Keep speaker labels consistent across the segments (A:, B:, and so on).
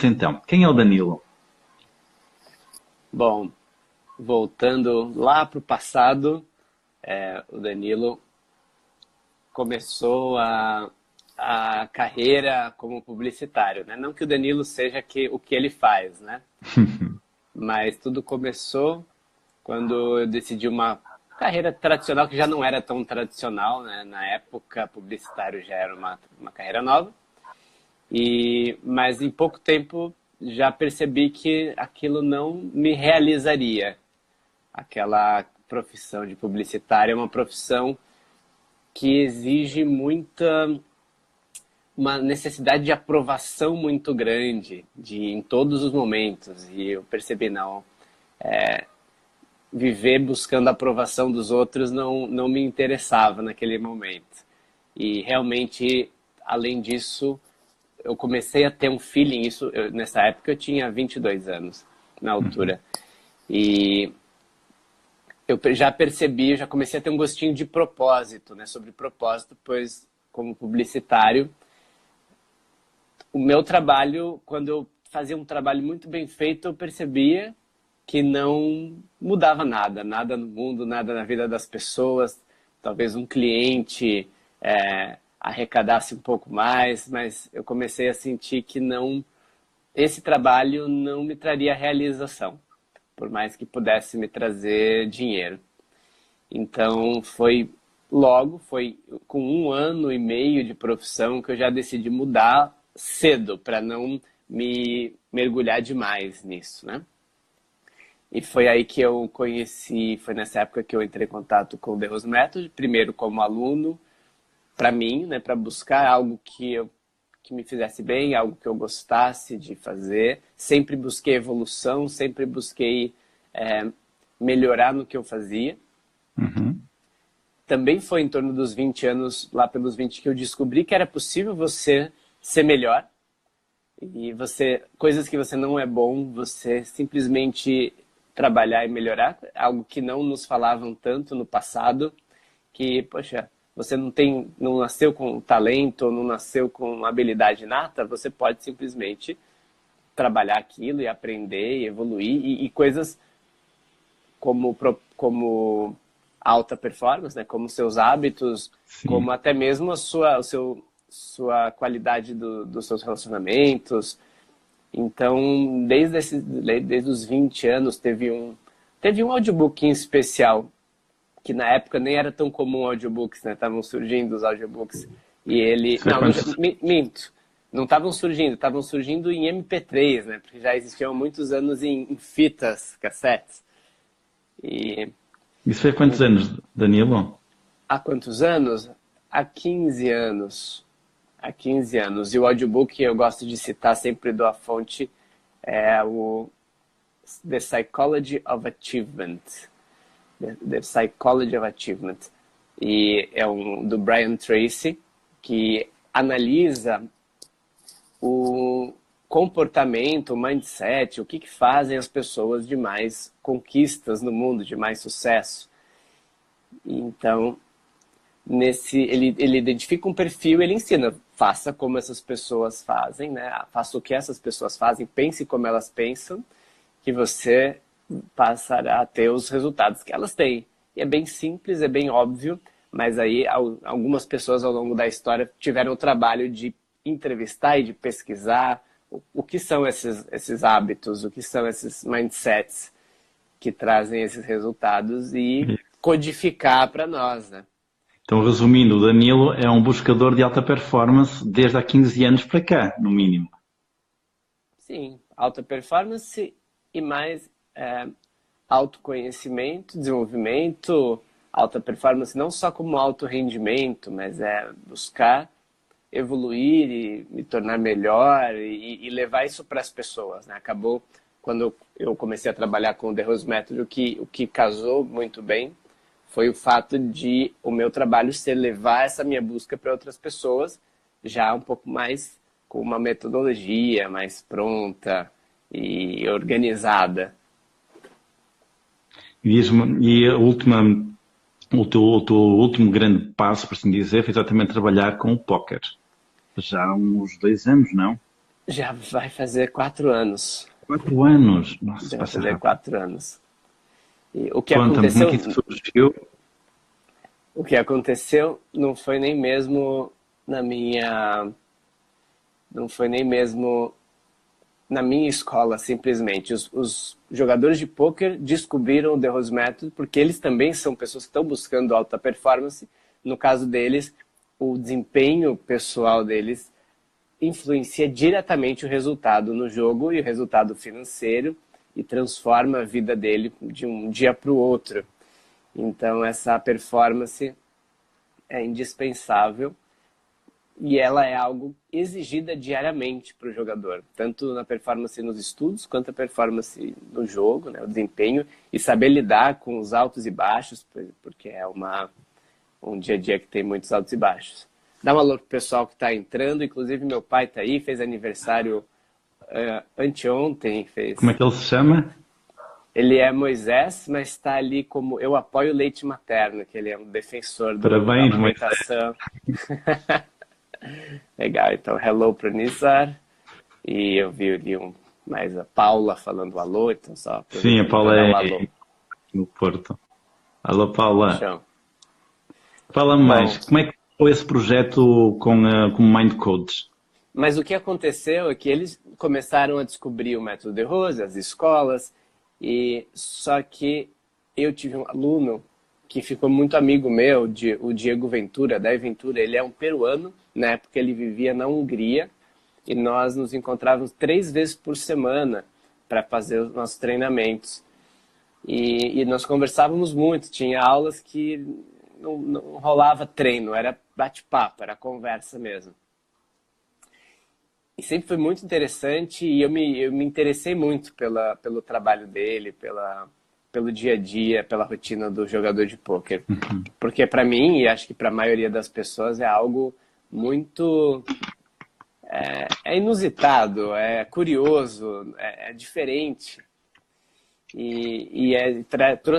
A: Então, quem é o Danilo?
B: Bom, voltando lá para o passado, o Danilo começou a carreira como publicitário, né? Não que o Danilo seja o que ele faz, né? Mas tudo começou quando eu decidi uma carreira tradicional que já não era tão tradicional, né? Na época, publicitário já era uma carreira nova. Mas em pouco tempo já percebi que aquilo não me realizaria. Aquela profissão de publicitário é uma profissão que exige uma necessidade de aprovação muito grande em todos os momentos. E eu percebi, não, viver buscando a aprovação dos outros não me interessava naquele momento. E realmente, além disso, eu comecei a ter um feeling, nessa época eu tinha 22 anos, na
A: Uhum.
B: altura. E eu já percebi, eu já comecei a ter um gostinho de propósito, né? Sobre propósito, pois como publicitário, o meu trabalho, quando eu fazia um trabalho muito bem feito, eu percebia que não mudava nada, nada no mundo, nada na vida das pessoas. Talvez um cliente arrecadasse um pouco mais, mas eu comecei a sentir que não, esse trabalho não me traria realização, por mais que pudesse me trazer dinheiro. Então foi com 1 ano e meio de profissão que eu já decidi mudar cedo para não me mergulhar demais nisso, né? E foi aí que eu conheci, foi nessa época que eu entrei em contato com o The Rose Method, primeiro como aluno, para mim, né, para buscar algo que me fizesse bem, algo que eu gostasse de fazer. Sempre busquei evolução, sempre busquei melhorar no que eu fazia.
A: Uhum.
B: Também foi em torno dos 20 anos, lá pelos 20, que eu descobri que era possível você ser melhor. E coisas que você não é bom, você simplesmente trabalhar e melhorar. Algo que não nos falavam tanto no passado, que, poxa, você não nasceu com talento, não nasceu com habilidade inata, você pode simplesmente trabalhar aquilo e aprender e evoluir. E coisas como alta performance, né? Como seus hábitos, como
A: Sim.
B: até mesmo sua qualidade dos seus relacionamentos. Então, desde os 20 anos, teve um audiobook em especial, que na época nem era tão comum audiobooks, né? Estavam surgindo os audiobooks. E ele...
A: Isso é
B: Não,
A: quantos...
B: minto. Não estavam surgindo em MP3, né? Porque já existiam há muitos anos em fitas, cassetes. E
A: Isso foi quantos anos, Danilo?
B: há quantos anos? Há 15 anos. Há 15 anos. E o audiobook eu gosto de citar, sempre dou a fonte, é o The Psychology of Achievement. The Psychology of Achievement. E é do Brian Tracy, que analisa o comportamento, o mindset, o que fazem as pessoas de mais conquistas no mundo, de mais sucesso. Então, ele identifica um perfil, ele ensina, faça como essas pessoas fazem, né? Faça o que essas pessoas fazem, pense como elas pensam, que você passará a ter os resultados que elas têm. E é bem simples, é bem óbvio, mas aí algumas pessoas ao longo da história tiveram o trabalho de entrevistar e de pesquisar o que são esses hábitos, o que são esses mindsets que trazem esses resultados e codificar para nós, né?
A: Então, resumindo, o Danilo é um buscador de alta performance desde há 15 anos para cá, no mínimo.
B: Sim, alta performance e mais autoconhecimento, desenvolvimento, alta performance não só como alto rendimento, mas buscar evoluir e me tornar melhor e levar isso para as pessoas, né? Acabou quando eu comecei a trabalhar com o The Rose Method, o que casou muito bem foi o fato de o meu trabalho ser levar essa minha busca para outras pessoas, já um pouco mais com uma metodologia mais pronta e organizada.
A: E, e o teu último grande passo, por assim dizer, foi exatamente trabalhar com o póquer. Já há uns 2 anos, não?
B: Já vai fazer 4 anos.
A: 4 anos. Nossa,
B: Já vai
A: passa
B: fazer
A: rápido.
B: 4 anos. E
A: Conta-me como é que isso surgiu.
B: o que aconteceu não foi nem mesmo na minha, não foi nem mesmo na minha escola, simplesmente. Os jogadores de pôquer descobriram o The Rose Method porque eles também são pessoas que estão buscando alta performance. No caso deles, o desempenho pessoal deles influencia diretamente o resultado no jogo e o resultado financeiro e transforma a vida dele de um dia para o outro. Então, essa performance é indispensável e ela é algo exigida diariamente para o jogador, tanto na performance nos estudos quanto a performance no jogo, né, o desempenho, e saber lidar com os altos e baixos, porque é um dia a dia que tem muitos altos e baixos. Dá um alô pro pessoal que está entrando, inclusive meu pai está aí, fez aniversário anteontem,
A: Como é que ele se chama?
B: Ele é Moisés, mas está ali como eu apoio o leite materno, que ele é um defensor da
A: Parabéns, Moisés.
B: amamentação. Legal, então hello pro Nizar. E eu vi ali mais a Paula falando alô, então só
A: Sim, a
B: aproveitando para
A: Paula
B: dar
A: é
B: um alô.
A: no Porto. Alô, Paula.
B: Chão.
A: Fala-me mais.
B: Bom,
A: Como é que foi esse projeto com o Mind Coach?
B: mas o que aconteceu é que eles começaram a descobrir o método de Rose, as escolas, e só que eu tive um aluno que ficou muito amigo meu, o Diego Ventura, Dai Ventura, ele é um peruano, na época ele vivia na Hungria, e nós nos encontrávamos 3 vezes por semana para fazer os nossos treinamentos. E nós conversávamos muito, tinha aulas que não rolava treino, era bate-papo, era conversa mesmo. E sempre foi muito interessante e eu me interessei muito pelo trabalho dele, pelo dia a dia, pela rotina do jogador de pôquer. Porque para mim, e acho que para a maioria das pessoas, é algo muito inusitado, é curioso, é diferente.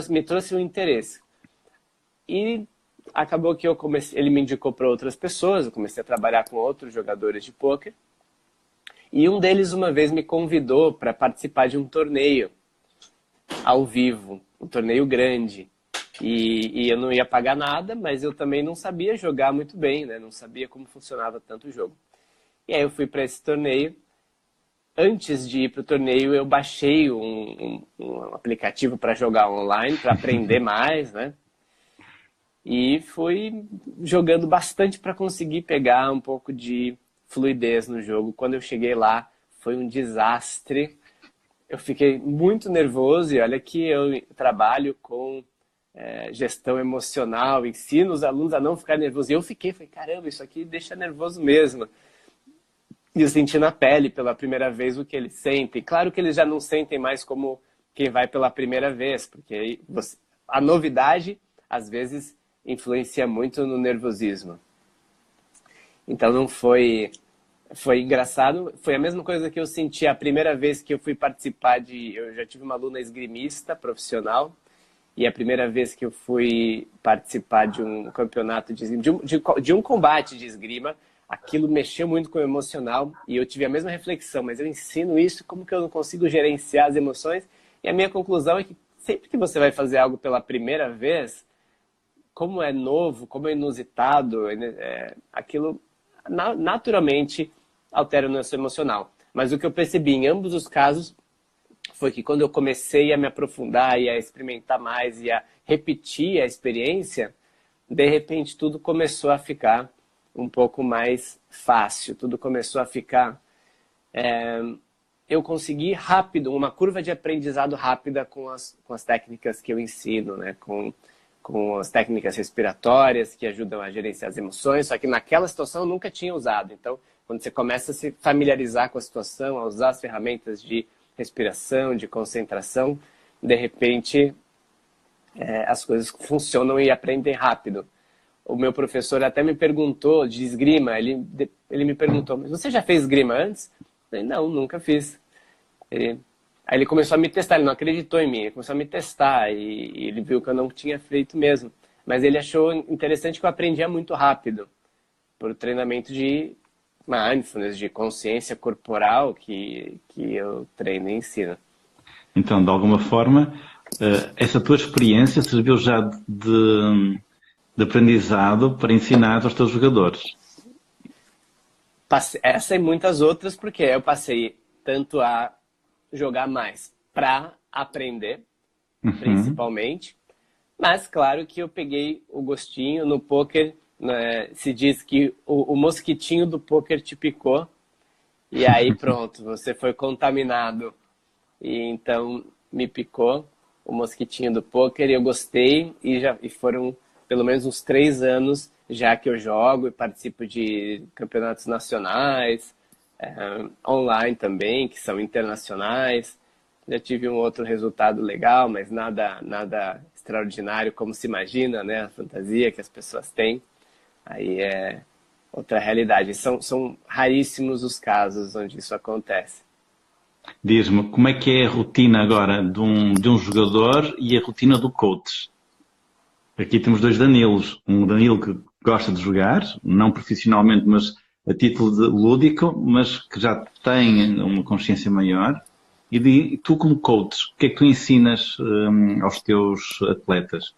B: Me trouxe um interesse. E acabou que ele me indicou para outras pessoas, eu comecei a trabalhar com outros jogadores de pôquer. E um deles uma vez me convidou para participar de um torneio ao vivo, um torneio grande. E eu não ia pagar nada, mas eu também não sabia jogar muito bem, né? Não sabia como funcionava tanto o jogo. E aí eu fui para esse torneio. Antes de ir para o torneio, eu baixei um aplicativo para jogar online, para aprender mais, né? E fui jogando bastante para conseguir pegar um pouco de fluidez no jogo. Quando eu cheguei lá, foi um desastre. Eu fiquei muito nervoso e olha que eu trabalho com gestão emocional, ensino os alunos a não ficar nervosos. E eu falei, caramba, isso aqui deixa nervoso mesmo. E eu senti na pele pela primeira vez o que eles sentem. Claro que eles já não sentem mais como quem vai pela primeira vez, porque a novidade, às vezes, influencia muito no nervosismo. Então não foi engraçado, foi a mesma coisa que eu senti a primeira vez que eu fui participar eu já tive uma aluna esgrimista profissional, e a primeira vez que eu fui participar de um campeonato de um combate de esgrima, aquilo mexeu muito com o emocional, e eu tive a mesma reflexão, mas eu ensino isso, como que eu não consigo gerenciar as emoções? E a minha conclusão é que sempre que você vai fazer algo pela primeira vez, como é novo, como é inusitado, aquilo naturalmente altera o nosso emocional. Mas o que eu percebi em ambos os casos foi que quando eu comecei a me aprofundar e a experimentar mais e a repetir a experiência, de repente tudo começou a ficar um pouco mais fácil, tudo começou a ficar... eu consegui rápido, uma curva de aprendizado rápida com as técnicas que eu ensino, né? Com as técnicas respiratórias que ajudam a gerenciar as emoções, só que naquela situação eu nunca tinha usado. Então, quando você começa a se familiarizar com a situação, a usar as ferramentas de respiração, de concentração, de repente as coisas funcionam e aprendem rápido. O meu professor até me perguntou de esgrima, ele me perguntou, mas você já fez esgrima antes? Eu falei, não, nunca fiz. Aí ele começou a me testar, ele não acreditou em mim, ele começou a me testar e ele viu que eu não tinha feito mesmo. Mas ele achou interessante que eu aprendia muito rápido, por treinamento de mindfulness, de consciência corporal que eu treino e ensino.
A: Então, de alguma forma, essa tua experiência serviu já de aprendizado para ensinar aos teus jogadores.
B: Essa e muitas outras, porque eu passei tanto a jogar mais para aprender,
A: Uhum.
B: principalmente, mas claro que eu peguei o gostinho no poker, né, se diz que o mosquitinho do poker te picou, e aí pronto, você foi contaminado. E então me picou o mosquitinho do poker e eu gostei e foram pelo menos uns 3 anos já que eu jogo e participo de campeonatos nacionais, online também, que são internacionais. Já tive um outro resultado legal, mas nada extraordinário como se imagina, né? A fantasia que as pessoas têm. Aí é outra realidade. São raríssimos os casos onde isso acontece.
A: Diz-me, como é que é a rotina agora de um jogador e a rotina do coach? Aqui temos dois Danilos. Um Danilo que gosta de jogar, não profissionalmente, mas a título de lúdico, mas que já tem uma consciência maior. E tu, como coach, o que é que tu ensinas aos teus atletas?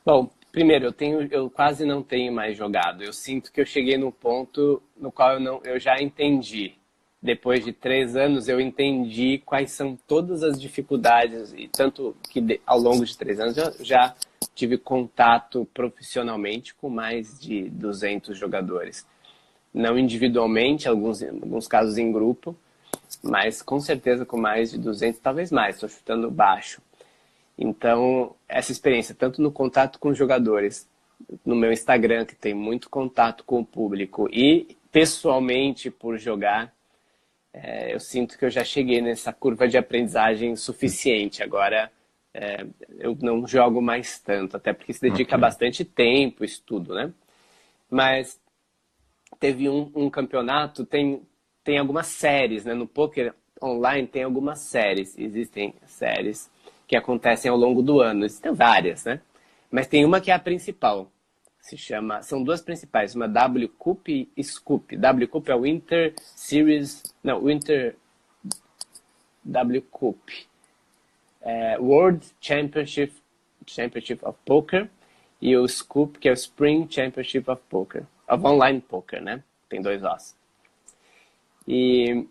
B: Bom, primeiro, eu quase não tenho mais jogado. Eu sinto que eu cheguei num ponto no qual eu já entendi. Depois de 3 anos, eu entendi quais são todas as dificuldades, e tanto que ao longo de 3 anos eu já tive contato profissionalmente com mais de 200 jogadores. Não individualmente, alguns casos em grupo, mas com certeza com mais de 200, talvez mais, estou chutando baixo. Então, essa experiência, tanto no contato com os jogadores, no meu Instagram, que tem muito contato com o público, e pessoalmente por jogar, eu sinto que eu já cheguei nessa curva de aprendizagem suficiente. Agora, eu não jogo mais tanto, até porque se
A: Ok.
B: dedica bastante tempo, estudo, né? Mas teve um campeonato, tem algumas séries, né? No poker online tem algumas séries, existem séries que acontecem ao longo do ano, existem várias, né? Mas tem uma que é a principal, são duas principais, uma W Cup e Scoop. W Cup é o Winter Series, não, Winter W Cup, World Championship of Poker, e o Scoop, que é o Spring Championship of Poker, of Online Poker, né? Tem dois Os. E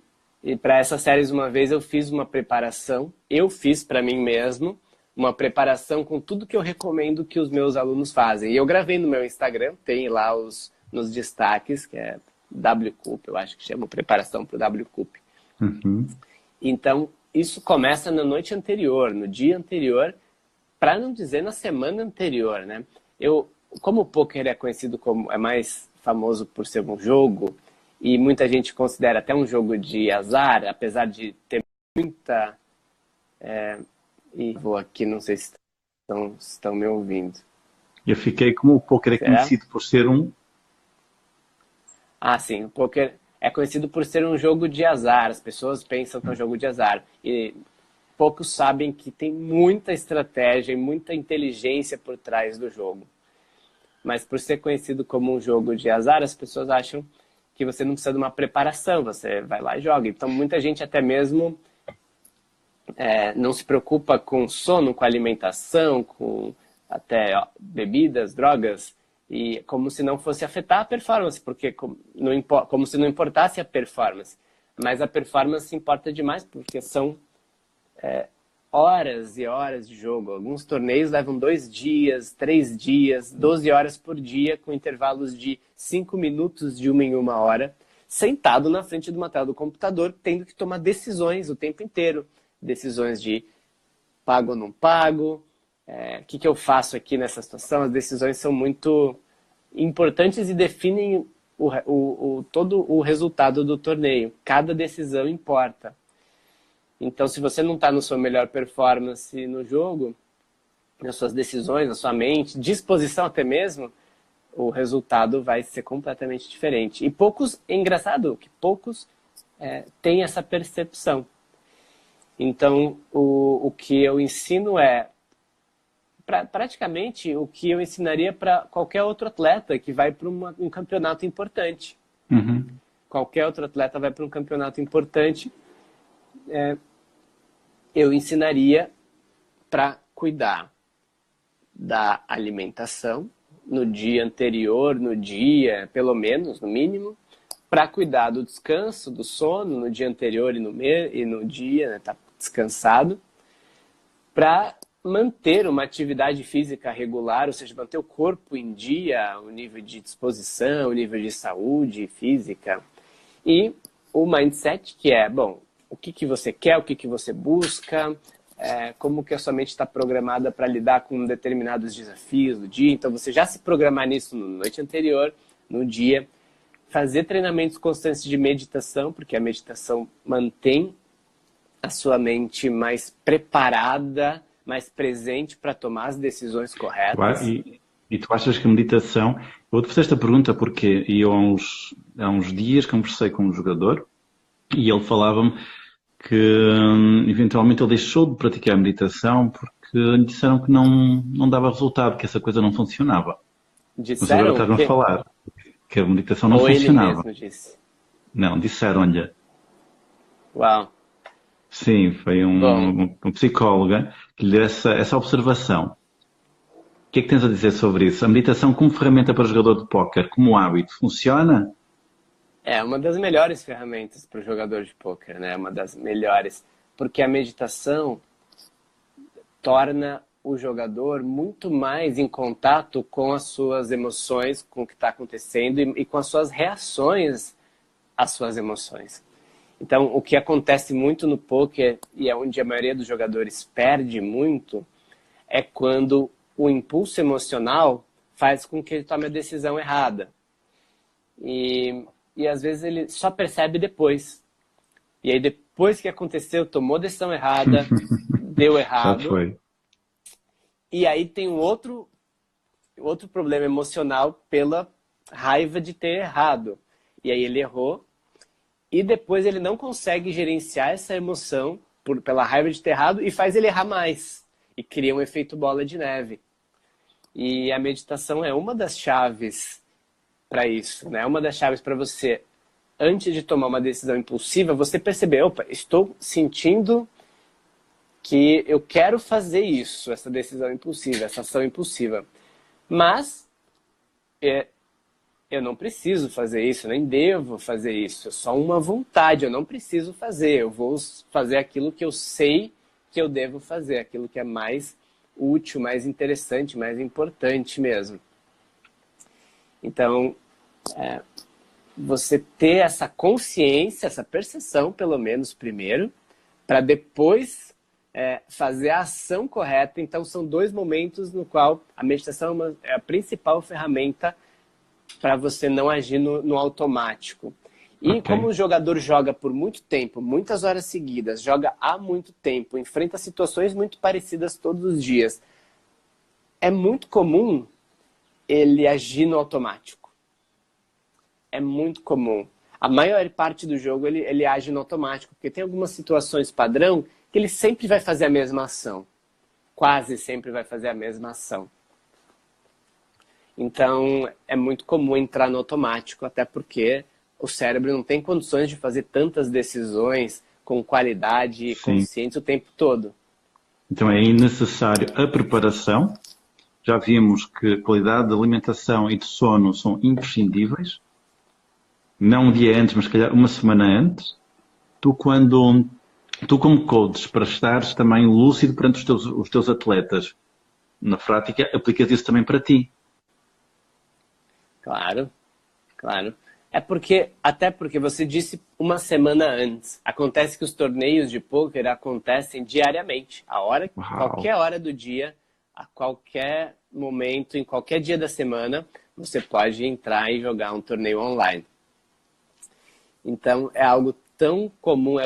B: para essas séries, uma vez eu fiz uma preparação, eu fiz para mim mesmo, uma preparação com tudo que eu recomendo que os meus alunos fazem. E eu gravei no meu Instagram, tem lá nos destaques, que é WCUP, eu acho que chama preparação para o WCUP.
A: Uhum.
B: Então, isso começa na noite anterior, no dia anterior, para não dizer na semana anterior, né? Como o poker é conhecido como, é mais famoso por ser um jogo, e muita gente considera até um jogo de azar, apesar de ter muita... e vou aqui, não sei se estão me ouvindo.
A: Eu fiquei como o poker é
B: Será?
A: conhecido por ser um.
B: Ah, sim, o poker é conhecido por ser um jogo de azar. As pessoas pensam que é um jogo de azar. E poucos sabem que tem muita estratégia e muita inteligência por trás do jogo. Mas por ser conhecido como um jogo de azar, as pessoas acham que você não precisa de uma preparação, você vai lá e joga. Então muita gente até mesmo não se preocupa com sono, com alimentação, com até bebidas, drogas, e como se não fosse afetar a performance, porque como se não importasse a performance. Mas a performance importa demais, porque são horas e horas de jogo. Alguns torneios levam 2 dias, 3 dias, 12 horas por dia, com intervalos de 5 minutos de uma em uma hora, sentado na frente de uma tela do computador, tendo que tomar decisões o tempo inteiro. Decisões de pago ou não pago, o que eu faço aqui nessa situação. As decisões são muito importantes e definem todo o resultado do torneio. Cada decisão importa. Então, se você não está na sua melhor performance no jogo, nas suas decisões, na sua mente, disposição até mesmo, o resultado vai ser completamente diferente. E é engraçado que poucos têm essa percepção. Então, o que eu ensino praticamente o que eu ensinaria para qualquer outro atleta que vai para um campeonato importante.
A: Uhum.
B: Qualquer outro atleta vai para um campeonato importante, eu ensinaria para cuidar da alimentação no dia anterior, no dia, pelo menos, no mínimo, para cuidar do descanso, do sono no dia anterior e no dia, né, tá descansado, para manter uma atividade física regular, ou seja, manter o corpo em dia, o nível de disposição, o nível de saúde física. E o mindset, que é, bom, o que você quer, o que você busca, como que a sua mente está programada para lidar com determinados desafios do dia. Então, você já se programar nisso na noite anterior, no dia, fazer treinamentos constantes de meditação, porque a meditação mantém a sua mente mais preparada, mais presente para tomar as decisões corretas.
A: E tu achas que a meditação... Eu vou-te fazer esta pergunta porque eu há uns dias conversei com um jogador e ele falava-me que eventualmente ele deixou de praticar a meditação porque lhe disseram que não dava resultado, que essa coisa não funcionava. Mas agora
B: Disseram
A: estás-me a
B: que...
A: falar que a meditação não
B: Ou ele
A: funcionava.
B: mesmo disse.
A: Não, disseram-lhe.
B: Uau.
A: Sim, foi
B: Bom,
A: uma psicóloga que lhe deu essa observação. O que é que tens a dizer sobre isso? A meditação como ferramenta para o jogador de póquer, como hábito, funciona?
B: é uma das melhores ferramentas para o jogador de pôquer, né? Uma das melhores. Porque a meditação torna o jogador muito mais em contato com as suas emoções, com o que está acontecendo e com as suas reações às suas emoções. Então, o que acontece muito no pôquer, e é onde a maioria dos jogadores perde muito, é quando o impulso emocional faz com que ele tome a decisão errada. E às vezes ele só percebe depois. E aí depois que aconteceu, tomou a decisão errada, deu
A: Já
B: errado.
A: foi.
B: E aí tem outro problema emocional pela raiva de ter errado. E aí ele errou. E depois ele não consegue gerenciar essa emoção pela raiva de ter errado e faz ele errar mais. E cria um efeito bola de neve. E a meditação é uma das chaves para isso, né? Uma das chaves para você, antes de tomar uma decisão impulsiva, você perceber, opa, estou sentindo que eu quero fazer isso, essa decisão impulsiva, essa ação impulsiva. Mas eu não preciso fazer isso, eu nem devo fazer isso. É só uma vontade, eu não preciso fazer. Eu vou fazer aquilo que eu sei que eu devo fazer, aquilo que é mais útil, mais interessante, mais importante mesmo. Então, você ter essa consciência, essa percepção, pelo menos primeiro, para depois fazer a ação correta. Então, são dois momentos no qual a meditação é a principal ferramenta para você não agir no automático. E
A: Ok.
B: como o jogador joga por muito tempo, muitas horas seguidas, joga há muito tempo, enfrenta situações muito parecidas todos os dias, é muito comum ele agir no automático. É muito comum. A maior parte do jogo ele age no automático, porque tem algumas situações padrão que ele sempre vai fazer a mesma ação. Quase sempre vai fazer a mesma ação. Então, é muito comum entrar no automático, até porque o cérebro não tem condições de fazer tantas decisões com qualidade e
A: Sim.
B: consciência o tempo todo.
A: Então é necessário a preparação. Já vimos que a qualidade de alimentação e de sono são imprescindíveis. Não um dia antes, mas se calhar uma semana antes. Tu como coach, para estares também lúcido perante os teus atletas, na prática, aplicas isso também para ti.
B: Claro, claro. Até porque você disse uma semana antes. Acontece que os torneios de pôquer acontecem diariamente.
A: Uau.
B: Qualquer hora do dia, a qualquer momento, em qualquer dia da semana, você pode entrar e jogar um torneio online. Então, é algo tão comum.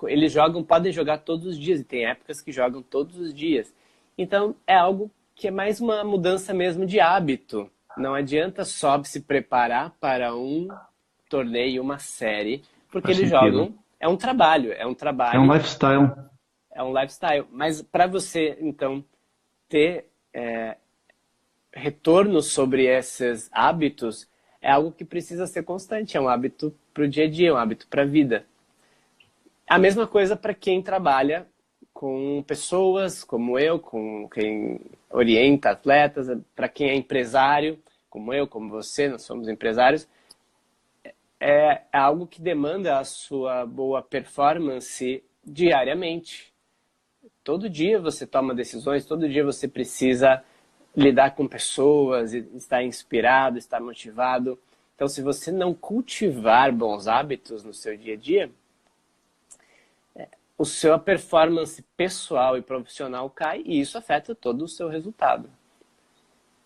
B: Eles podem jogar todos os dias, e tem épocas que jogam todos os dias. Então, é algo que é mais uma mudança mesmo de hábito. Não adianta só se preparar para um torneio, uma série, porque
A: Faz
B: eles
A: sentido.
B: jogam. É um trabalho.
A: É um lifestyle.
B: É um lifestyle. Mas para você, então, ter retorno sobre esses hábitos, é algo que precisa ser constante, é um hábito para o dia a dia, é um hábito para a vida. A mesma coisa para quem trabalha com pessoas como eu, com quem orienta atletas, para quem é empresário, como eu, como você, nós somos empresários. É algo que demanda a sua boa performance diariamente. Todo dia você toma decisões, todo dia você precisa lidar com pessoas, estar inspirado, estar motivado. Então, se você não cultivar bons hábitos no seu dia a dia, a sua performance pessoal e profissional cai e isso afeta todo o seu resultado.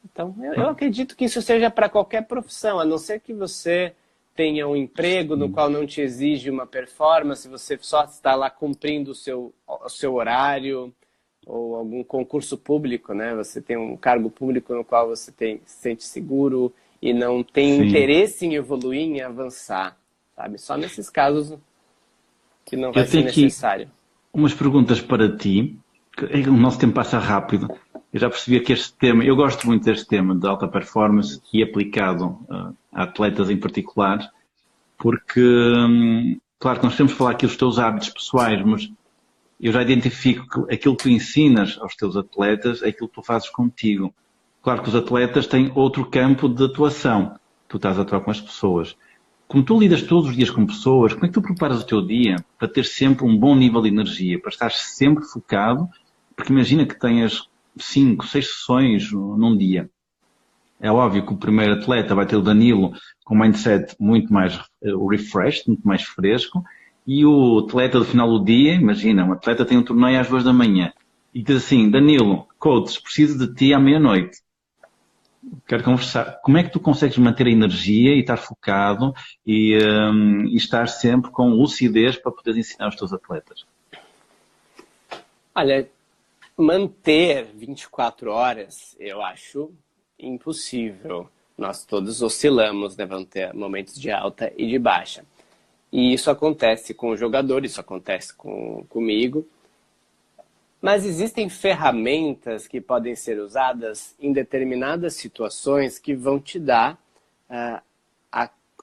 B: Então, eu acredito que isso seja para qualquer profissão, a não ser que você tenha um emprego no qual não te exige uma performance, você só está lá cumprindo o seu horário, ou algum concurso público, né? Você tem um cargo público no qual você se sente seguro e não tem interesse em evoluir, em avançar, sabe? Só nesses casos que não vai ser necessário.
A: Umas perguntas para ti. O nosso tempo passa rápido. Eu já percebi que este tema, eu gosto muito deste tema de alta performance e aplicado a atletas em particular, porque, claro que nós temos que falar aqui dos teus hábitos pessoais, mas eu já identifico que aquilo que tu ensinas aos teus atletas é aquilo que tu fazes contigo. Claro que os atletas têm outro campo de atuação. Tu estás a atuar com as pessoas. Como tu lidas todos os dias com pessoas, como é que tu preparas o teu dia para ter sempre um bom nível de energia, para estar sempre focado? Porque imagina que tenhas 5, 6 sessões num dia. É óbvio que o primeiro atleta vai ter o Danilo com um mindset muito mais refreshed, muito mais fresco, e o atleta do final do dia, imagina, um atleta tem um torneio às 2 da manhã e diz assim, Danilo, coach, preciso de ti à meia-noite. Quero conversar. Como é que tu consegues manter a energia e estar focado e estar sempre com lucidez para poder ensinar os teus atletas?
B: Olha, manter 24 horas, eu acho impossível. Nós todos oscilamos, né? Vamos ter momentos de alta e de baixa. E isso acontece com o jogador, isso acontece comigo. Mas existem ferramentas que podem ser usadas em determinadas situações que vão te dar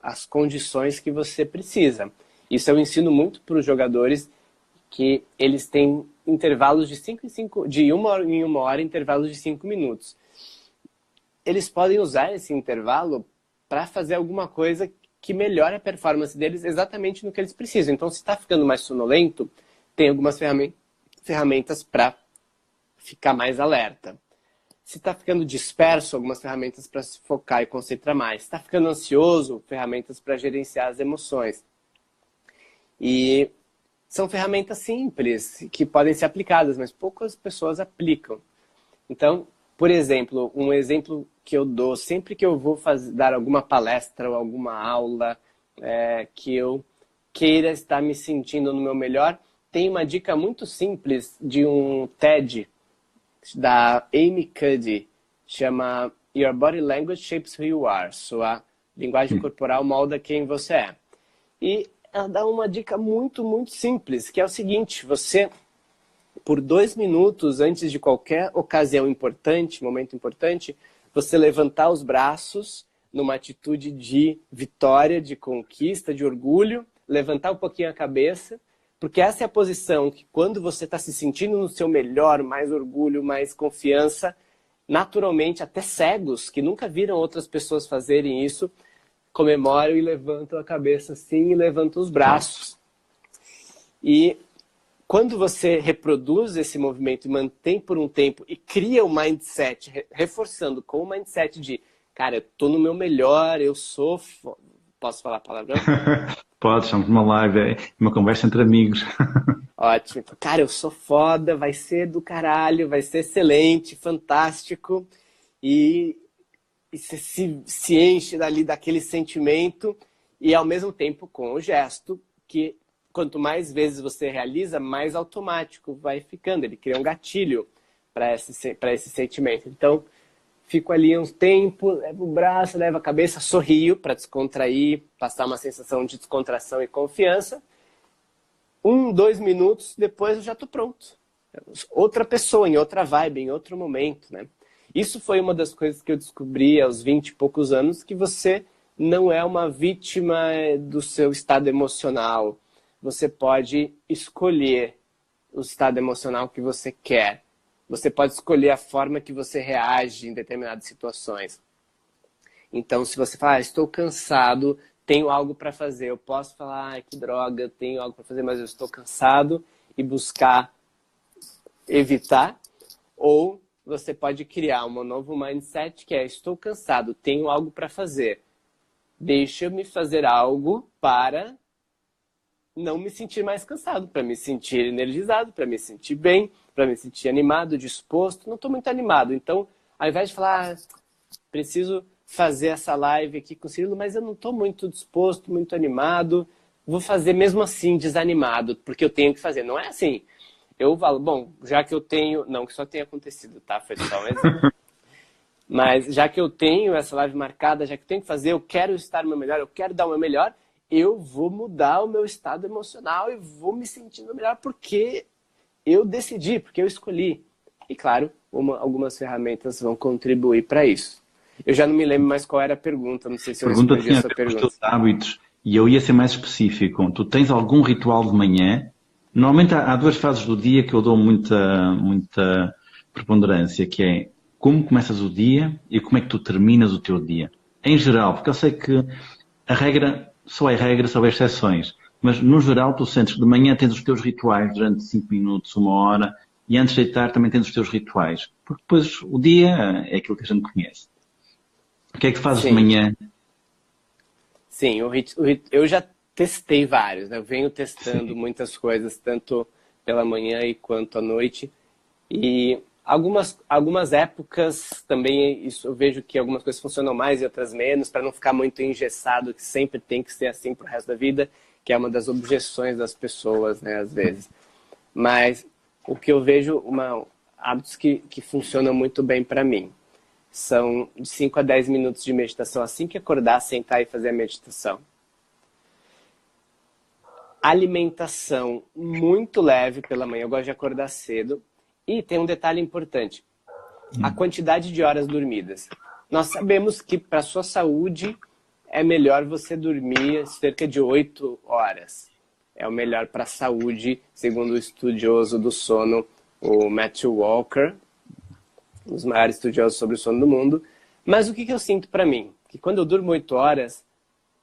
B: as condições que você precisa. Isso eu ensino muito para os jogadores, que eles têm intervalos de 1 hora em 1 hora, intervalos de 5 minutos. Eles podem usar esse intervalo para fazer alguma coisa que melhore a performance deles exatamente no que eles precisam. Então, se está ficando mais sonolento, tem algumas ferramentas para ficar mais alerta. Se está ficando disperso, algumas ferramentas para se focar e concentrar mais. Se está ficando ansioso, ferramentas para gerenciar as emoções. E são ferramentas simples que podem ser aplicadas, mas poucas pessoas aplicam. Então, por exemplo, um exemplo que eu dou sempre que eu vou dar alguma palestra ou alguma aula que eu queira estar me sentindo no meu melhor, tem uma dica muito simples de um TED da Amy Cuddy, chama Your Body Language Shapes Who You Are. Sua linguagem corporal molda quem você é. E ela dá uma dica muito, muito simples, que é o seguinte: você, por 2 minutos antes de qualquer ocasião importante, momento importante, você levantar os braços numa atitude de vitória, de conquista, de orgulho, levantar um pouquinho a cabeça, porque essa é a posição que, quando você está se sentindo no seu melhor, mais orgulho, mais confiança, naturalmente, até cegos, que nunca viram outras pessoas fazerem isso, comemoram e levantam a cabeça assim e levantam os braços. E quando você reproduz esse movimento e mantém por um tempo e cria o mindset, reforçando com o mindset de, cara, eu tô no meu melhor, eu sou... Posso falar a palavrão?
A: Pode, estamos numa live, é uma conversa entre amigos.
B: Ótimo. Cara, eu sou foda, vai ser do caralho, vai ser excelente, fantástico. E você se enche dali daquele sentimento e, ao mesmo tempo, com o gesto que, quanto mais vezes você realiza, mais automático vai ficando. Ele cria um gatilho para esse sentimento. Então, fico ali um tempo, levo o braço, levo a cabeça, sorrio para descontrair, passar uma sensação de descontração e confiança. 1, 2 minutos depois eu já estou pronto. Outra pessoa, em outra vibe, em outro momento, né? Isso foi uma das coisas que eu descobri aos 20 e poucos anos, que você não é uma vítima do seu estado emocional. Você pode escolher o estado emocional que você quer. Você pode escolher a forma que você reage em determinadas situações. Então, se você fala, estou cansado, tenho algo para fazer, eu posso falar, que droga, tenho algo para fazer, mas eu estou cansado, e buscar evitar. Ou você pode criar um novo mindset que é, estou cansado, tenho algo para fazer. Deixa-me fazer algo para não me sentir mais cansado, para me sentir energizado, para me sentir bem, para me sentir animado, disposto. Não estou muito animado. Então, ao invés de falar, preciso fazer essa live aqui com o Cirilo, mas eu não estou muito disposto, muito animado, vou fazer mesmo assim, desanimado, porque eu tenho que fazer. Não é assim. Eu falo, bom, já que eu tenho... Não, que só tenha acontecido, tá? Foi só um exemplo. Mas já que eu tenho essa live marcada, já que eu tenho que fazer, eu quero estar no meu melhor, eu quero dar o meu melhor, eu vou mudar o meu estado emocional e vou me sentindo melhor porque eu decidi, porque eu escolhi. E claro, algumas ferramentas vão contribuir para isso. Eu já não me lembro mais qual era a pergunta, não sei se eu respondi a sua pergunta.
A: Os teus hábitos, e eu ia ser mais específico. Tu tens algum ritual de manhã? Normalmente há duas fases do dia que eu dou muita preponderância, que é como começas o dia e como é que tu terminas o teu dia. Em geral, porque eu sei que a regra só é regra, só há exceções. Mas, no geral, tu sentes que de manhã tens os teus rituais durante 5 minutos, 1 hora, e antes de deitar também tens os teus rituais. Porque depois o dia é aquilo que a gente conhece. O que é que fazes de manhã?
B: Sim, eu já testei vários, né? Eu venho testando muitas coisas, tanto pela manhã e quanto à noite. E algumas épocas também isso, eu vejo que algumas coisas funcionam mais e outras menos, para não ficar muito engessado, que sempre tem que ser assim pro resto da vida, que é uma das objeções das pessoas, né, às vezes. Mas o que eu vejo, hábitos que funcionam muito bem para mim, são de 5 a 10 minutos de meditação. Assim que acordar, sentar e fazer a meditação. Alimentação muito leve pela manhã, eu gosto de acordar cedo. E tem um detalhe importante, a quantidade de horas dormidas. Nós sabemos que para a sua saúde é melhor você dormir cerca de 8 horas. É o melhor para a saúde, segundo o estudioso do sono, o Matthew Walker, um dos maiores estudiosos sobre o sono do mundo. Mas o que eu sinto para mim? Que quando eu durmo 8 horas,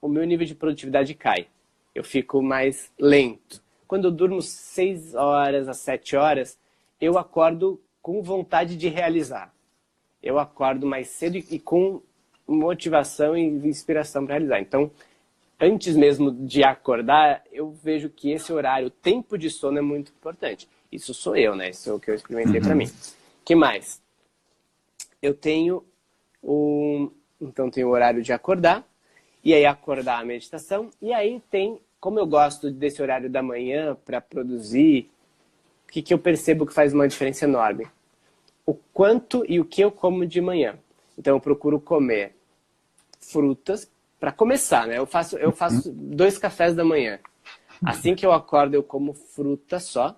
B: o meu nível de produtividade cai. Eu fico mais lento. Quando eu durmo 6 horas a 7 horas, eu acordo com vontade de realizar. Eu acordo mais cedo e com motivação e inspiração para realizar. Então, antes mesmo de acordar, eu vejo que esse horário, o tempo de sono é muito importante. Isso sou eu, né? Isso é o que eu experimentei para mim. Que mais? Eu tenho então tem o horário de acordar, e aí acordar a meditação, e aí tem, como eu gosto desse horário da manhã para produzir, o que eu percebo que faz uma diferença enorme? O quanto e o que eu como de manhã. Então eu procuro comer frutas, para começar, né? Eu faço 2 cafés da manhã. Assim que eu acordo, eu como fruta só.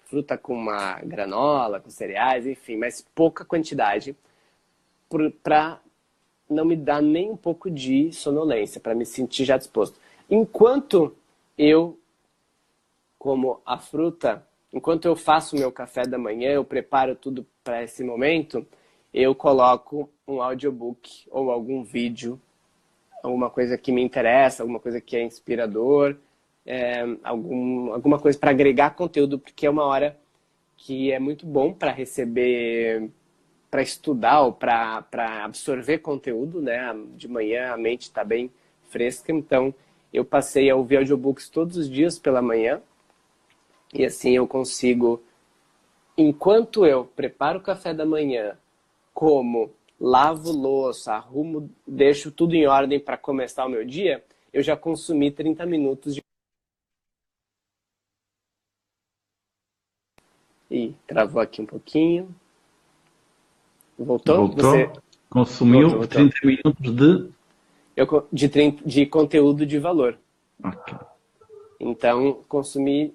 B: Fruta com uma granola, com cereais, enfim, mas pouca quantidade, para não me dar nem um pouco de sonolência, para me sentir já disposto. Enquanto eu como a fruta, enquanto eu faço o meu café da manhã, eu preparo tudo para esse momento, eu coloco um audiobook ou algum vídeo, alguma coisa que me interessa, alguma coisa que é inspirador, alguma coisa para agregar conteúdo, porque é uma hora que é muito bom para receber, para estudar ou para absorver conteúdo, né? De manhã a mente está bem fresca, então eu passei a ouvir audiobooks todos os dias pela manhã, e assim eu consigo, enquanto eu preparo o café da manhã, como, lavo louça, arrumo, deixo tudo em ordem para começar o meu dia, eu já consumi 30 minutos de... Ih, travou aqui um pouquinho. Voltou?
A: Voltou? Consumiu
B: Voltou.
A: 30 minutos
B: de conteúdo de valor.
A: Ok.
B: Então,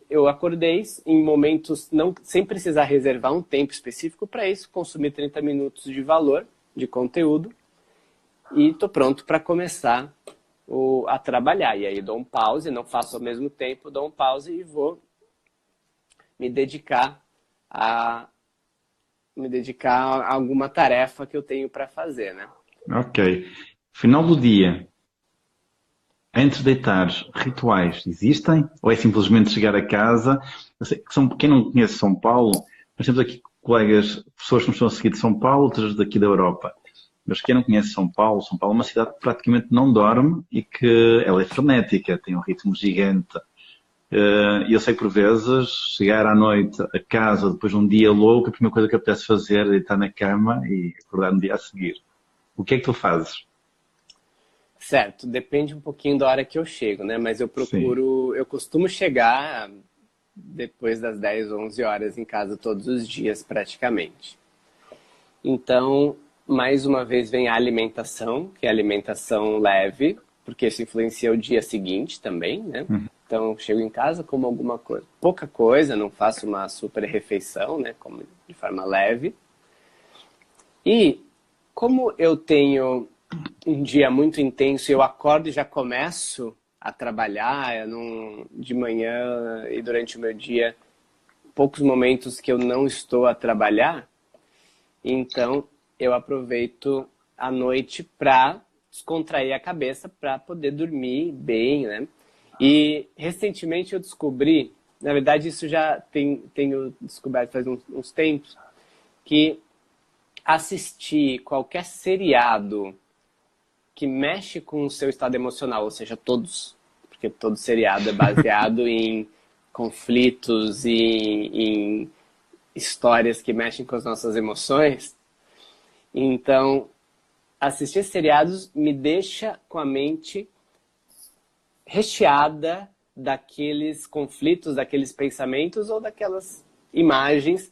B: eu acordei em momentos, sem precisar reservar um tempo específico para isso, consumir 30 minutos de valor, de conteúdo. e tô pronto para começar a trabalhar. E aí dou um pause, não faço ao mesmo tempo, dou um pause e vou me dedicar a alguma tarefa que eu tenho para fazer, né?
A: Ok. Final do dia, antes de deitar, rituais existem? Ou é simplesmente chegar a casa? Eu sei que quem não conhece São Paulo, nós temos aqui colegas, pessoas que nos estão a seguir de São Paulo, outras daqui da Europa. Mas quem não conhece São Paulo é uma cidade que praticamente não dorme e que ela é frenética, tem um ritmo gigante. E eu sei que por vezes, chegar à noite a casa depois de um dia louco, a primeira coisa que apetece fazer é deitar na cama e acordar no dia a seguir. O que é que tu fazes?
B: Certo, depende um pouquinho da hora que eu chego, né? Mas
A: Sim.
B: eu costumo chegar depois das 10, 11 horas em casa todos os dias, praticamente. Então, mais uma vez vem a alimentação, que é a alimentação leve, porque isso influencia o dia seguinte também, né? Então, chego em casa, como alguma coisa, pouca coisa, não faço uma super refeição, né? Como de forma leve. E como eu tenho um dia muito intenso, eu acordo e já começo a trabalhar de manhã e durante o meu dia, poucos momentos que eu não estou a trabalhar, então eu aproveito a noite para descontrair a cabeça para poder dormir bem, né? E recentemente eu descobri, na verdade isso já tenho descoberto faz uns tempos, que assistir qualquer seriado que mexe com o seu estado emocional, ou seja, todos, porque todo seriado é baseado em conflitos e em histórias que mexem com as nossas emoções. Então, assistir seriados me deixa com a mente recheada daqueles conflitos, daqueles pensamentos ou daquelas imagens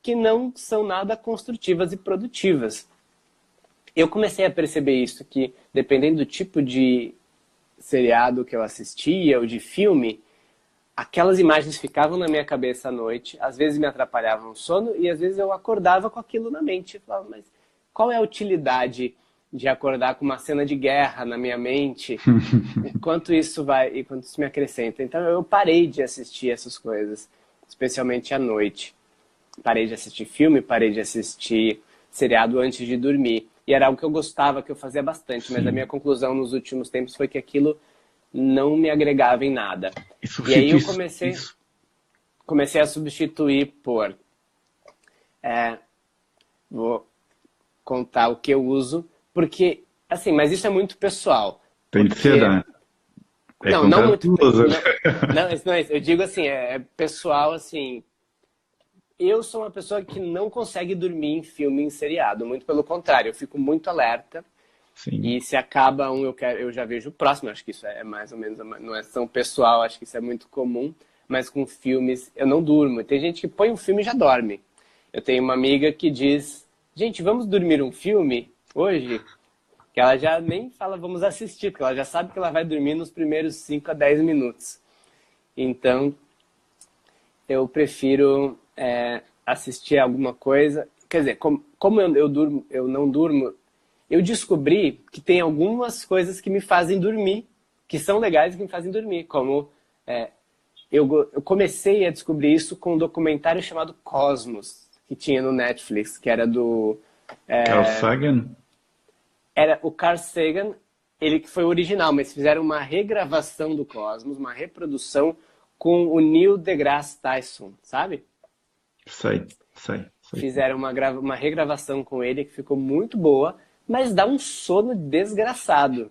B: que não são nada construtivas e produtivas. Eu comecei a perceber isso, que dependendo do tipo de seriado que eu assistia ou de filme, aquelas imagens ficavam na minha cabeça à noite, às vezes me atrapalhavam o sono e às vezes eu acordava com aquilo na mente. Eu falava, mas qual é a utilidade de acordar com uma cena de guerra na minha mente? O quanto isso vai e quanto isso me acrescenta? Então eu parei de assistir essas coisas, especialmente à noite. Parei de assistir filme, parei de assistir seriado antes de dormir. E era algo que eu gostava, que eu fazia bastante, mas a minha
A: Sim.
B: conclusão nos últimos tempos foi que aquilo não me agregava em nada.
A: E
B: E aí
A: substitui
B: eu
A: isso. Isso.
B: comecei a substituir por... vou contar o que eu uso, porque, assim, mas isso é muito pessoal,
A: Tem de ser,
B: porque...
A: é
B: Não
A: contar
B: muito...
A: duas.
B: Não, isso não é isso. Eu digo assim, é pessoal, assim... Eu sou uma pessoa que não consegue dormir em filme, em seriado. Muito pelo contrário, eu fico muito alerta.
A: Sim.
B: E se acaba um, eu já vejo o próximo. Acho que isso é mais ou menos, não é tão pessoal, acho que isso é muito comum. Mas com filmes, eu não durmo. Tem gente que põe um filme e já dorme. Eu tenho uma amiga que diz, gente, vamos dormir um filme hoje? Que ela já nem fala, vamos assistir, porque ela já sabe que ela vai dormir nos primeiros 5 a 10 minutos. Então, eu prefiro assistir alguma coisa. Quer dizer, como eu não durmo, eu descobri que tem algumas coisas que me fazem dormir, que são legais e que me fazem dormir. Como eu comecei a descobrir isso com um documentário chamado Cosmos, que tinha no Netflix, que era do...
A: Carl Sagan?
B: Era o Carl Sagan, ele que foi o original, mas fizeram uma regravação do Cosmos, uma reprodução com o Neil deGrasse Tyson, sabe?
A: Sei, sei, sei.
B: Fizeram uma regravação com ele que ficou muito boa, mas dá um sono desgraçado.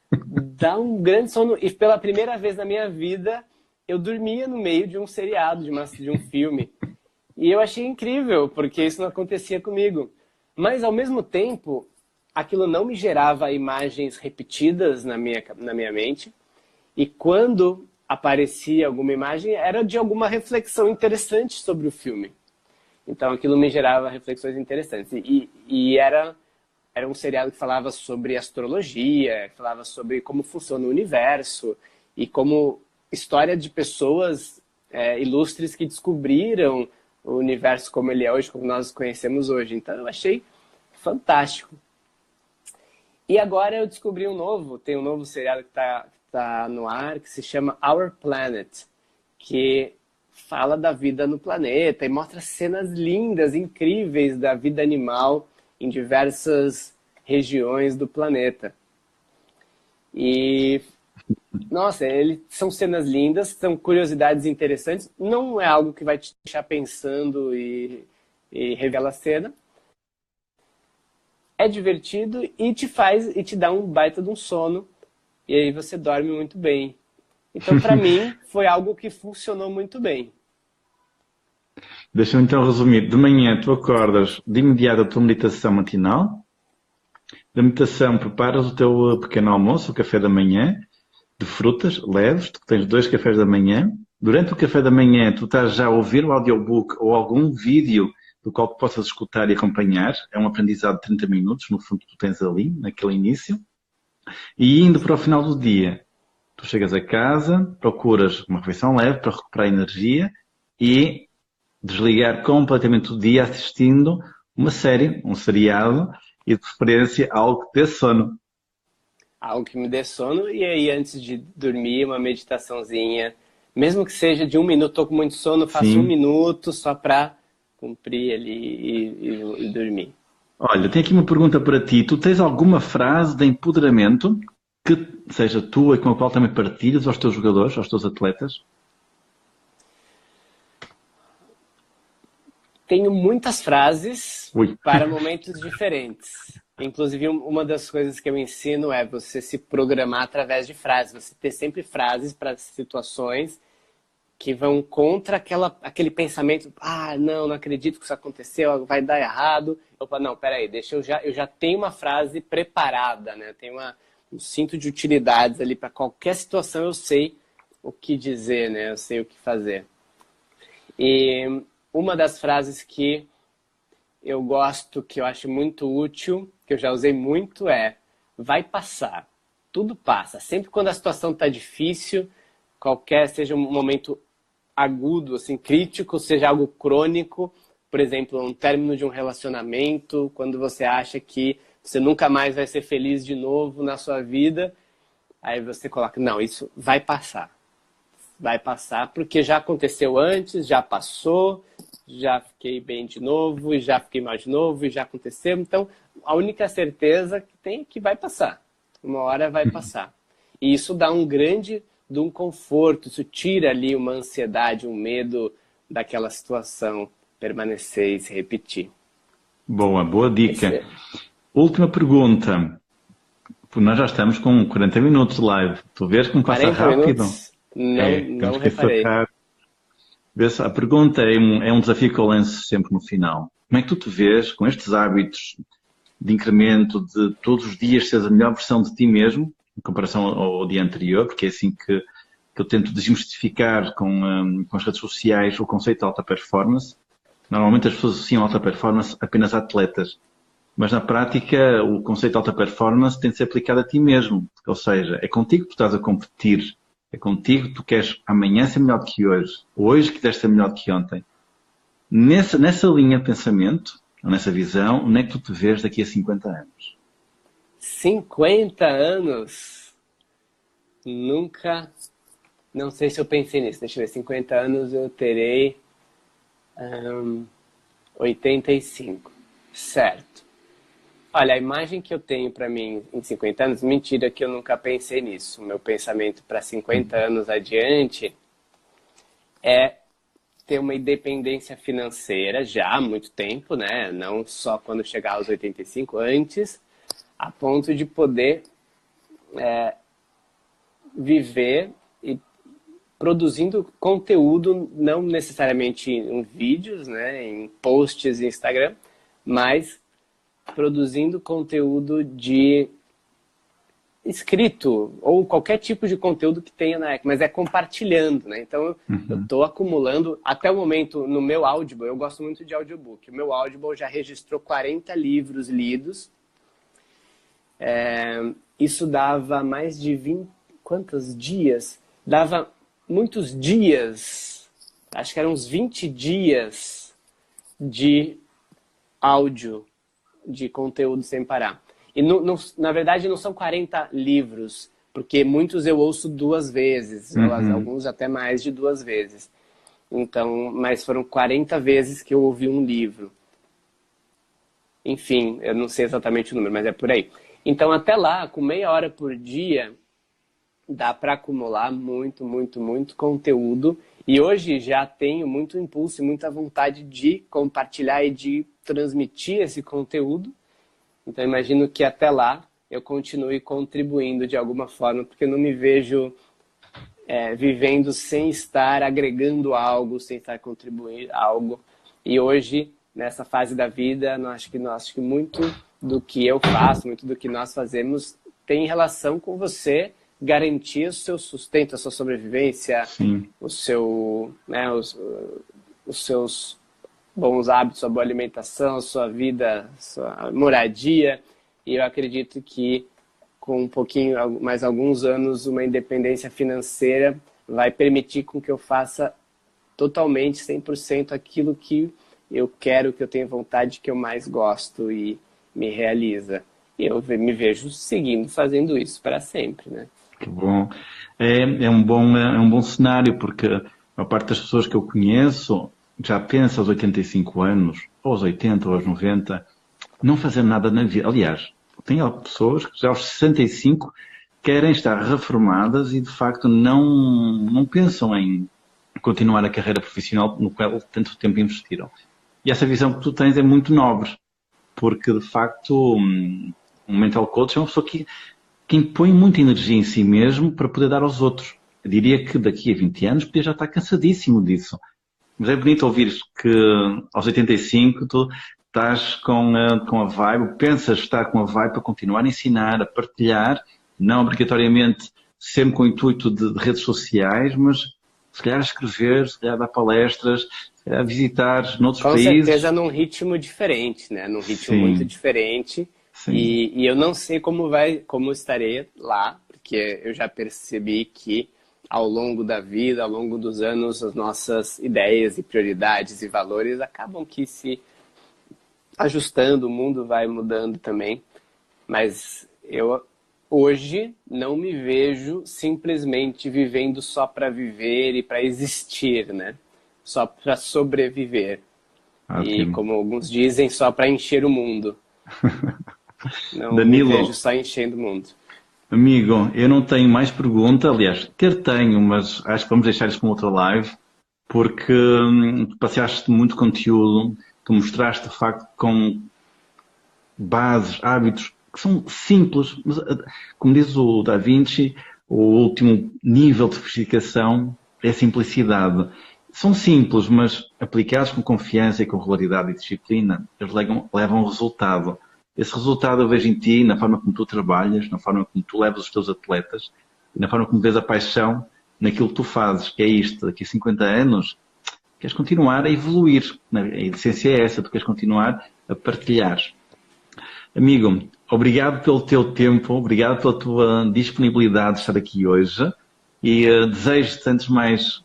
B: Dá um grande sono. E pela primeira vez na minha vida, eu dormia no meio de um seriado, de um filme. E eu achei incrível, porque isso não acontecia comigo. Mas, ao mesmo tempo, aquilo não me gerava imagens repetidas na minha mente. E quando aparecia alguma imagem, era de alguma reflexão interessante sobre o filme. Então aquilo me gerava reflexões interessantes. E era um seriado que falava sobre astrologia, falava sobre como funciona o universo e como história de pessoas ilustres que descobriram o universo como ele é hoje, como nós conhecemos hoje. Então eu achei fantástico. E agora eu descobri tem um novo seriado que tá no ar, que se chama Our Planet, que fala da vida no planeta e mostra cenas lindas, incríveis da vida animal em diversas regiões do planeta. E, nossa, são cenas lindas, são curiosidades interessantes, não é algo que vai te deixar pensando e revela a cena. É divertido e te dá um baita de um sono, e aí você dorme muito bem. Então, para mim, foi algo que funcionou muito bem.
A: Deixa-me então resumir. De manhã tu acordas de imediato a tua meditação matinal. Da meditação preparas o teu pequeno almoço, o café da manhã, de frutas leves, tu tens 2 cafés da manhã. Durante o café da manhã tu estás já a ouvir o audiobook ou algum vídeo do qual tu possas escutar e acompanhar. É um aprendizado de 30 minutos, no fundo tu tens ali, naquele início. E indo para o final do dia, tu chegas a casa, procuras uma refeição leve para recuperar energia e desligar completamente o dia assistindo uma série, um seriado e de preferência algo que dê sono.
B: Algo que me dê sono, e aí antes de dormir, uma meditaçãozinha. Mesmo que seja de 1 minuto, tô com muito sono, faço 1 minuto só para cumprir ali e dormir.
A: Olha, tenho aqui uma pergunta para ti. Tu tens alguma frase de empoderamento que seja tua e com a qual também partilhas aos teus jogadores, aos teus atletas?
B: Tenho muitas frases
A: Ui.
B: para momentos diferentes. Inclusive, uma das coisas que eu ensino é você se programar através de frases. Você ter sempre frases para situações que vão contra aquele pensamento, não acredito que isso aconteceu, vai dar errado. Opa, não, peraí, eu já tenho uma frase preparada, né? Eu tenho um cinto de utilidades ali para qualquer situação, eu sei o que dizer, né? Eu sei o que fazer. E uma das frases que eu gosto, que eu acho muito útil, que eu já usei muito vai passar. Tudo passa. Sempre quando a situação está difícil, seja um momento agudo, assim, crítico, seja algo crônico, por exemplo, um término de um relacionamento, quando você acha que você nunca mais vai ser feliz de novo na sua vida, aí você coloca, não, isso vai passar. Vai passar porque já aconteceu antes, já passou, já fiquei bem de novo, e já fiquei mal de novo, e já aconteceu. Então, a única certeza que tem é que vai passar. Uma hora vai passar. E isso dá de um conforto, isso tira ali uma ansiedade, um medo daquela situação permanecer e se repetir.
A: Boa dica. Última pergunta. Nós já estamos com 40 minutos de live. Tu vês como passa rápido?
B: Minutos? Não reparei.
A: A pergunta é um desafio que eu lanço sempre no final. Como é que tu te vês com estes hábitos de incremento, de todos os dias seres a melhor versão de ti mesmo, em comparação ao dia anterior, porque é assim que eu tento desmistificar com as redes sociais o conceito de alta performance. Normalmente as pessoas associam alta performance apenas a atletas, mas na prática o conceito de alta performance tem de ser aplicado a ti mesmo. Ou seja, é contigo que tu estás a competir, é contigo que tu queres amanhã ser melhor que hoje quiseres ser melhor que ontem. Nessa linha de pensamento, nessa visão, onde é que tu te vês daqui a 50 anos?
B: 50 anos? Nunca... Não sei se eu pensei nisso. Deixa eu ver. 50 anos eu terei 85. Certo. Olha, a imagem que eu tenho para mim em 50 anos, mentira que eu nunca pensei nisso. O meu pensamento para 50 anos adiante é ter uma independência financeira já há muito tempo, né? Não só quando chegar aos 85, antes, a ponto de poder viver e produzindo conteúdo, não necessariamente em vídeos, né? Em posts no Instagram, mas produzindo conteúdo de escrito ou qualquer tipo de conteúdo que tenha na ECA, mas é compartilhando, né? Então, eu estou acumulando, até o momento, no meu Audible, eu gosto muito de audiobook, o meu Audible já registrou 40 livros lidos. Isso dava mais de 20... Quantos dias? Dava muitos dias, acho que eram uns 20 dias de áudio, de conteúdo sem parar. E na verdade não são 40 livros, porque muitos eu ouço 2 vezes, alguns até mais de 2 vezes. Então, mas foram 40 vezes que eu ouvi um livro. Enfim, eu não sei exatamente o número, mas é por aí. Então, até lá, com meia hora por dia, dá para acumular muito, muito, muito conteúdo. E hoje já tenho muito impulso e muita vontade de compartilhar e de transmitir esse conteúdo. Então, imagino que até lá eu continue contribuindo de alguma forma, porque eu não me vejo vivendo sem estar agregando algo, sem estar contribuindo algo. E hoje, nessa fase da vida, acho que muito do que eu faço, muito do que nós fazemos tem relação com você garantir o seu sustento, a sua sobrevivência, o seu, né, os seus bons hábitos, sua boa alimentação, sua vida, sua moradia. E eu acredito que com um pouquinho, mais alguns anos, uma independência financeira vai permitir com que eu faça totalmente, 100% aquilo que eu quero, que eu tenho vontade, que eu mais gosto e me realiza. E eu me vejo seguindo fazendo isso para sempre, né?
A: Que bom. É um bom cenário, porque a parte das pessoas que eu conheço já pensa aos 85 anos, ou aos 80, ou aos 90, não fazer nada na vida. Aliás, tem pessoas que já aos 65 querem estar reformadas e, de facto, não pensam em continuar a carreira profissional no qual tanto tempo investiram. E essa visão que tu tens é muito nobre, porque, de facto, um mental coach é uma pessoa que impõe muita energia em si mesmo para poder dar aos outros. Eu diria que daqui a 20 anos podia já estar cansadíssimo disso. Mas é bonito ouvir que aos 85 tu estás com a vibe, pensas estar com a vibe para continuar a ensinar, a partilhar, não obrigatoriamente sempre com o intuito de redes sociais, mas se calhar a escrever, se calhar a dar palestras, se calhar a visitar noutros países.
B: Com certeza num ritmo diferente, né? Num ritmo muito diferente. E eu não sei como estarei lá, porque eu já percebi que ao longo da vida, ao longo dos anos, as nossas ideias e prioridades e valores acabam que se ajustando, o mundo vai mudando também. Mas eu hoje não me vejo simplesmente vivendo só para viver e para existir, né? Só para sobreviver. E como alguns dizem, só para encher o mundo. Não
A: Danilo,
B: me vejo só enchendo o mundo.
A: Amigo, eu não tenho mais pergunta. Aliás, tenho, mas acho que vamos deixar isso para outra live, porque tu passeaste muito conteúdo, tu mostraste de facto com bases, hábitos que são simples, mas como diz o Da Vinci, o último nível de sofisticação é a simplicidade. São simples, mas aplicados com confiança e com regularidade e disciplina, eles levam resultado. Esse resultado eu vejo em ti, na forma como tu trabalhas, na forma como tu levas os teus atletas, e na forma como vês a paixão naquilo que tu fazes, que é isto. Daqui a 50 anos, queres continuar a evoluir. A essência é essa, tu queres continuar a partilhar. Amigo, obrigado pelo teu tempo, obrigado pela tua disponibilidade de estar aqui hoje e desejo-te, antes de mais,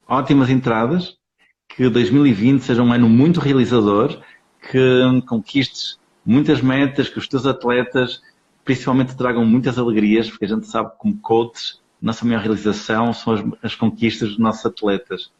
A: ótimas entradas, que 2020 seja um ano muito realizador, que conquistes muitas metas, que os teus atletas principalmente tragam muitas alegrias, porque a gente sabe que como coaches, a nossa maior realização são as conquistas dos nossos atletas.